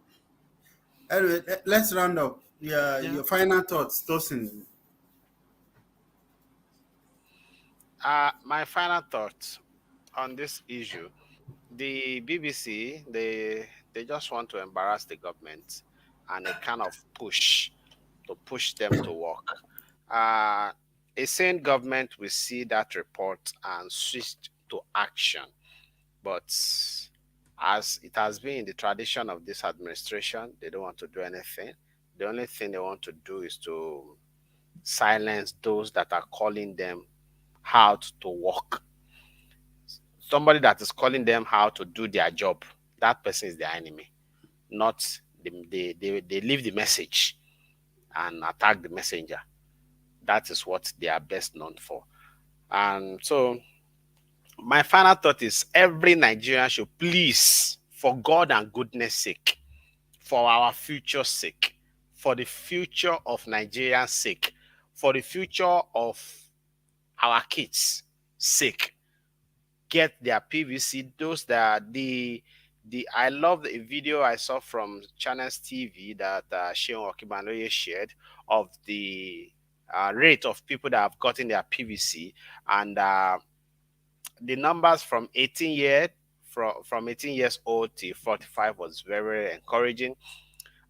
Anyway, let's round up. Your final thoughts, Tosin. My final thoughts on this issue: the BBC, they just want to embarrass the government and a kind of push them to work. A sane government will see that report and switch to action, but as it has been in the tradition of this administration, they don't want to do anything. The only thing they want to do is to silence those that are calling them out to work. Somebody that is calling them how to do their job, that person is their enemy. Not they leave the message and attack the messenger. That is what they are best known for. And so my final thought is every Nigerian should please, for God and goodness sake, for our future sake, for the future of Nigeria's sake, for the future of our kids' sake, get their PVC. Those that the I love the video I saw from Channels TV that Sheon Okibanoye shared of the rate of people that have gotten their PVC, and the numbers from 18 years old to 45 was very, very encouraging.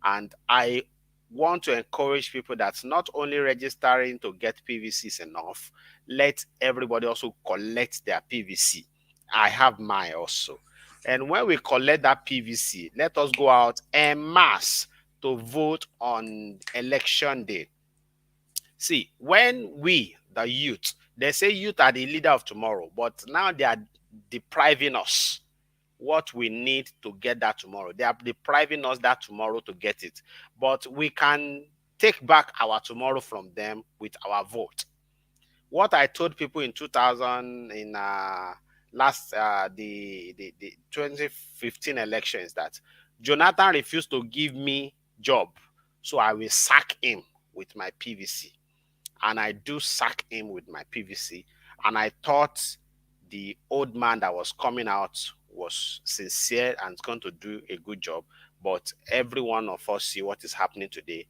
And I want to encourage people that's not only registering to get PVC is enough, let everybody also collect their PVC. I have mine also. And when we collect that PVC, let us go out en masse to vote on election day. See, when we, the youth, they say youth are the leader of tomorrow, but now they are depriving us what we need to get that tomorrow. They are depriving us that tomorrow to get it. But we can take back our tomorrow from them with our vote. What I told people in 2000, in last the 2015 elections, that Jonathan refused to give me job, so I will sack him with my PVC. And I do sack him with my PVC. And I thought the old man that was coming out was sincere and going to do a good job. But every one of us see what is happening today.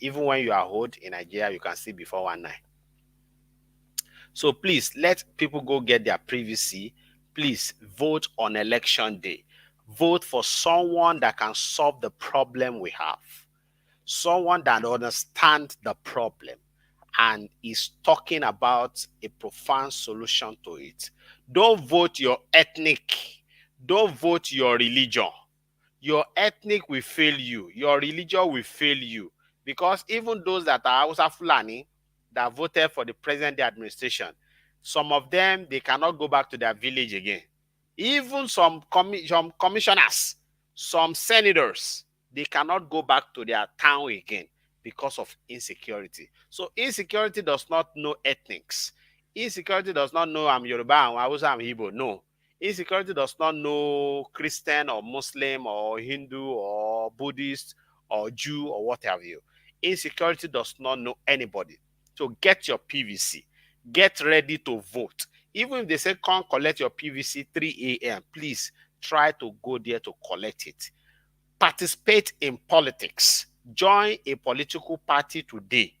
Even when you are old in Nigeria, you can see before 1 night. So please let people go get their PVC. Please vote on election day. Vote for someone that can solve the problem we have. Someone that understands the problem and is talking about a profound solution to it. Don't vote your ethnic. Don't vote your religion. Your ethnic will fail you. Your religion will fail you. Because even those that are Hausa Fulani that voted for the present day administration, some of them, they cannot go back to their village again. Even some commissioners, some senators, they cannot go back to their town again because of insecurity. So insecurity does not know ethnics. Insecurity does not know I'm Yoruba, I'm Hausa, I'm Igbo. No. Insecurity does not know Christian or Muslim or Hindu or Buddhist or Jew or what have you. Insecurity does not know anybody. So get your PVC. Get ready to vote. Even if they say come collect your PVC 3 a.m., please try to go there to collect it. Participate in politics. Join a political party today.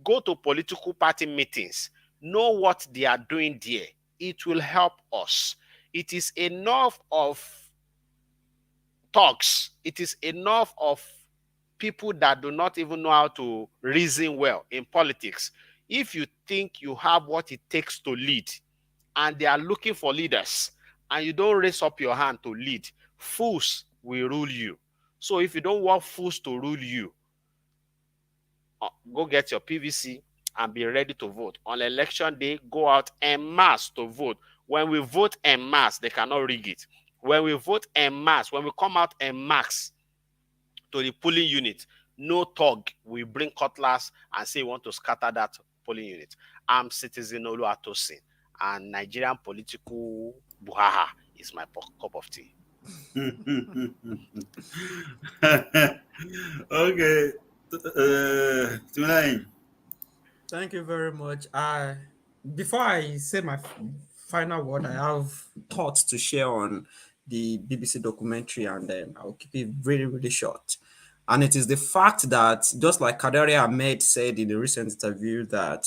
Go to political party meetings. Know what they are doing there. It will help us. It is enough of talks. It is enough of people that do not even know how to reason well in politics. If you think you have what it takes to lead, and they are looking for leaders, and you don't raise up your hand to lead, fools will rule you. So if you don't want fools to rule you, go get your PVC and be ready to vote. On election day, go out en masse to vote. When we vote en masse, they cannot rig it. When we vote en masse, when we come out en masse to the polling unit, no thug will bring cutlass and say you want to scatter that polling unit. I'm Citizen Oluwatosin, and Nigerian political buhaha is my cup of tea. Okay. Tonight. Thank you very much. Before I say my final word, I have thoughts to share on the BBC documentary, and then I'll keep it really, really short. And it is the fact that, just like Kadari Ahmed said in the recent interview, that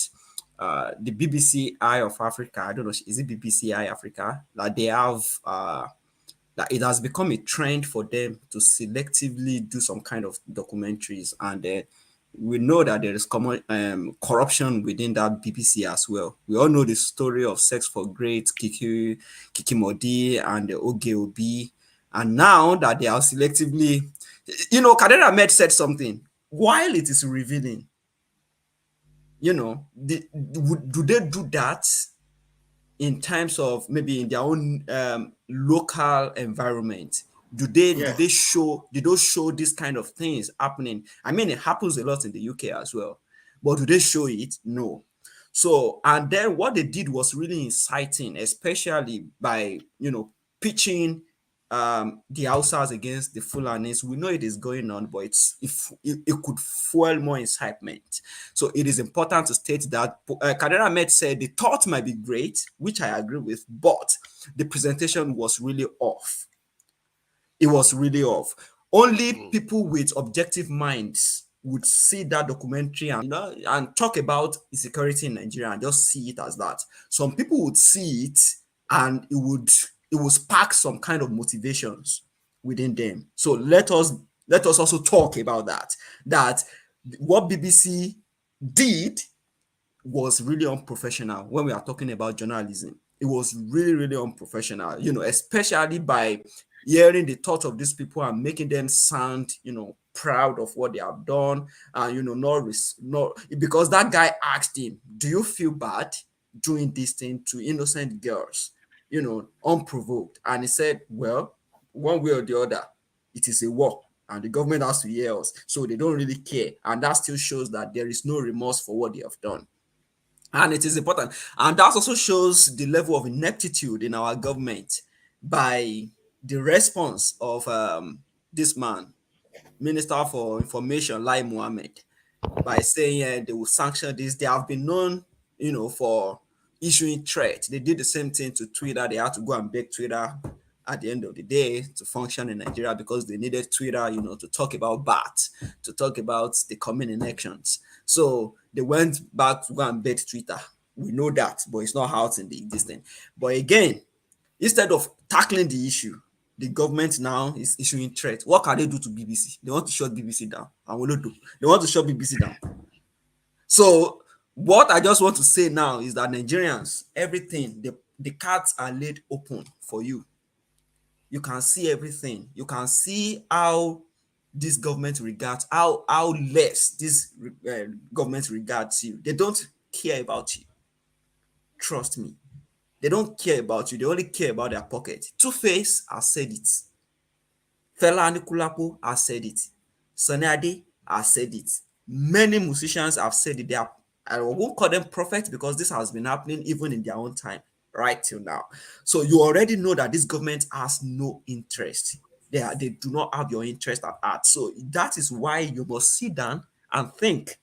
the BBC Eye of Africa, I don't know, is it BBC Eye Africa? That they have, that it has become a trend for them to selectively do some kind of documentaries, and we know that there is common corruption within that BBC as well. We all know the story of Sex for Great, Kiki Modi, and the OGOB. And now that they are selectively, Kadera Ahmed said something, while it is revealing, do they do that in terms of maybe in their own local environment? Do they show this kind of things happening? I mean, it happens a lot in the UK as well, but do they show it? No. So, and then what they did was really inciting, especially by, pitching the Hausas against the Fulanis. We know it is going on, but it could fuel more incitement. So it is important to state that Kader Ahmed said the thought might be great, which I agree with, but the presentation was really off. It was really off. Only people with objective minds would see that documentary and and talk about insecurity in Nigeria and just see it as that. Some people would see it and it would spark some kind of motivations within them. So let us also talk about that. That what BBC did was really unprofessional when we are talking about journalism. It was really, really unprofessional, especially by hearing the thoughts of these people and making them sound, proud of what they have done. And, not because that guy asked him, do you feel bad doing this thing to innocent girls, unprovoked? And he said, well, one way or the other, it is a war and the government has to hear us. So they don't really care. And that still shows that there is no remorse for what they have done. And it is important. And that also shows the level of ineptitude in our government by the response of this man, Minister for Information, Lai Mohammed, by saying they will sanction this. They have been known, for issuing threats. They did the same thing to Twitter. They had to go and beg Twitter at the end of the day to function in Nigeria because they needed Twitter, to talk about BAT, to talk about the coming elections. So they went back to go and beg Twitter. We know that, but it's not out in the existing. But again, instead of tackling the issue, the government now is issuing threats. What can they do to BBC? They want to shut BBC down. And what do they want to shut BBC down? So what I just want to say now is that Nigerians, everything, the cards are laid open for you. You can see everything. You can see how this government regards, how less this government regards you. They don't care about you. Trust me. They don't care about you. They only care about their pocket. Two-Face has said it. Fela Anikulapo has said it. Sunny Ade has said it. Many musicians have said it. I won't call them prophets because this has been happening even in their own time right till now. So you already know that this government has no interest. They do not have your interest at heart. So that is why you must sit down and think,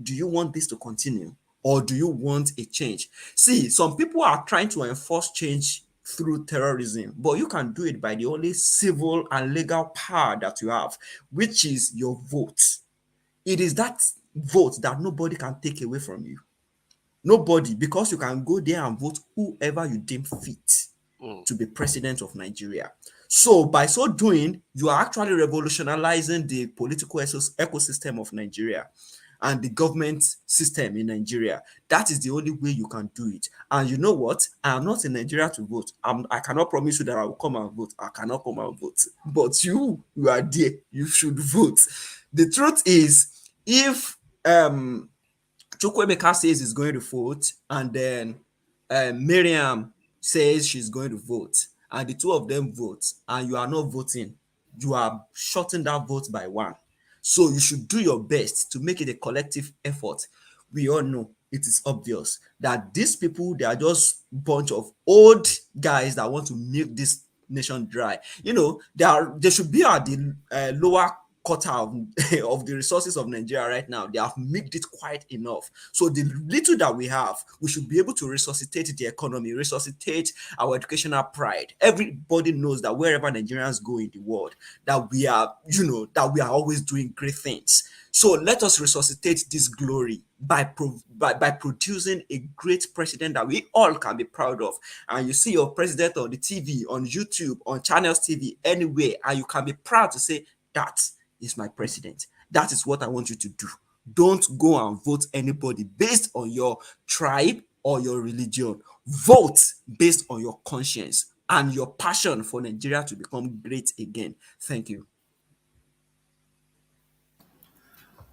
do you want this to continue or do you want a change? See, some people are trying to enforce change through terrorism, but you can do it by the only civil and legal power that you have, which is your vote. It is that vote that nobody can take away from you. Nobody, because you can go there and vote whoever you deem fit to be president of Nigeria. So by so doing, you are actually revolutionizing the political ecosystem of Nigeria and the government system in Nigeria. That is the only way you can do it. And you know what? I am not in Nigeria to vote. I cannot promise you that I will come and vote. I cannot come and vote. But you are there. You should vote. The truth is, if Chukwuemeka says he's going to vote, and then Miriam says she's going to vote, and the two of them vote, and you are not voting, you are shorting that vote by one. So you should do your best to make it a collective effort. We all know it is obvious that these people, they are just a bunch of old guys that want to milk this nation dry. They should be at the lower quarter of the resources of Nigeria right now. They have milked it quite enough. So the little that we have, we should be able to resuscitate the economy, resuscitate our educational pride. Everybody knows that wherever Nigerians go in the world, that we are always doing great things. So let us resuscitate this glory by producing a great president that we all can be proud of. And you see your president on the TV, on YouTube, on Channels TV, anywhere, and you can be proud to say, that is my president. That is what I want you to do. Don't go and vote anybody based on your tribe or your religion. Vote based on your conscience and your passion for Nigeria to become great again. Thank you.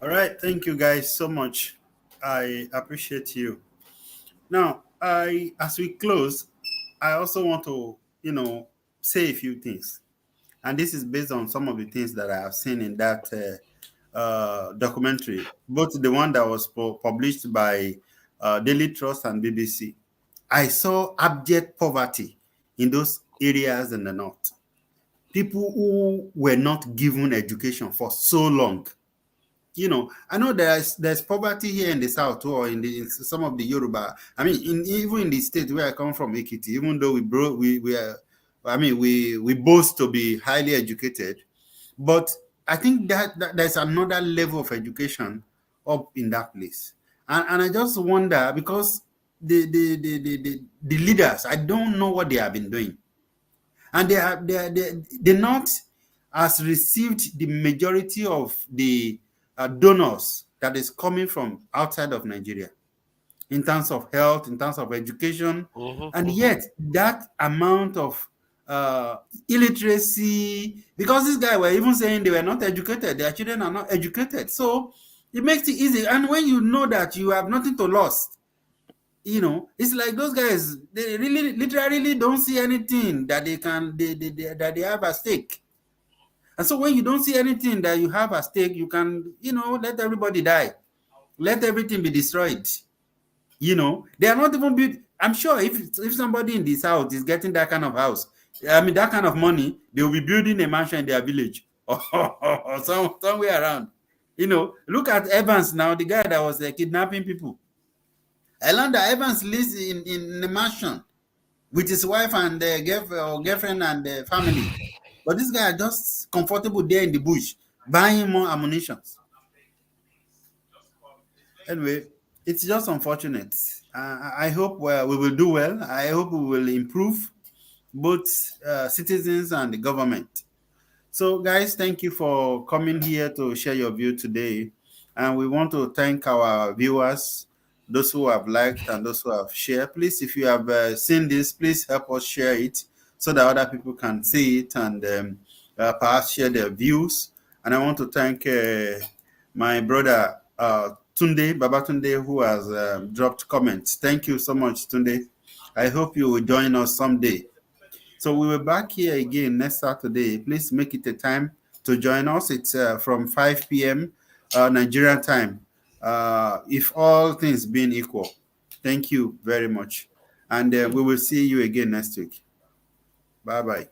All right, thank you guys so much. I appreciate you. Now, as we close, I also want to, say a few things, and this is based on some of the things that I have seen in that documentary, both the one that was published by Daily Trust and BBC, I saw abject poverty in those areas in the north. People who were not given education for so long. I know there's poverty here in the south or in some of the Yoruba. I mean, even in the state where I come from, Ekiti, even though we are, I mean, we boast to be highly educated, but I think that there's another level of education up in that place, and I just wonder because the leaders, I don't know what they have been doing, and the North has received the majority of the donors that is coming from outside of Nigeria in terms of health, in terms of education, and yet that amount of illiteracy, because these guys were even saying they were not educated, their children are not educated. So it makes it easy. And when you know that you have nothing to lose, it's like those guys, they really literally don't see anything that that they have at stake. And so when you don't see anything that you have at stake, you can, let everybody die. Let everything be destroyed. They are not even built. I'm sure if somebody in the south is getting that kind of house, I mean that kind of money, they will be building a mansion in their village or somewhere around. Look at Evans now, the guy that was kidnapping people. I learned that Evans lives in a mansion with his wife and girlfriend and family. But this guy is just comfortable there in the bush, buying more ammunition. Anyway, it's just unfortunate. I hope we will do well. I hope we will improve both citizens and the government. So, guys, thank you for coming here to share your view today. And we want to thank our viewers, those who have liked and those who have shared. Please, if you have seen this, please help us share it so that other people can see it and perhaps share their views. And I want to thank my brother, Tunde, Baba Tunde, who has dropped comments. Thank you so much, Tunde. I hope you will join us someday. So we will be back here again next Saturday. Please make it a time to join us. It's from 5 p.m. Nigerian time, if all things being equal. Thank you very much. And we will see you again next week. Bye-bye.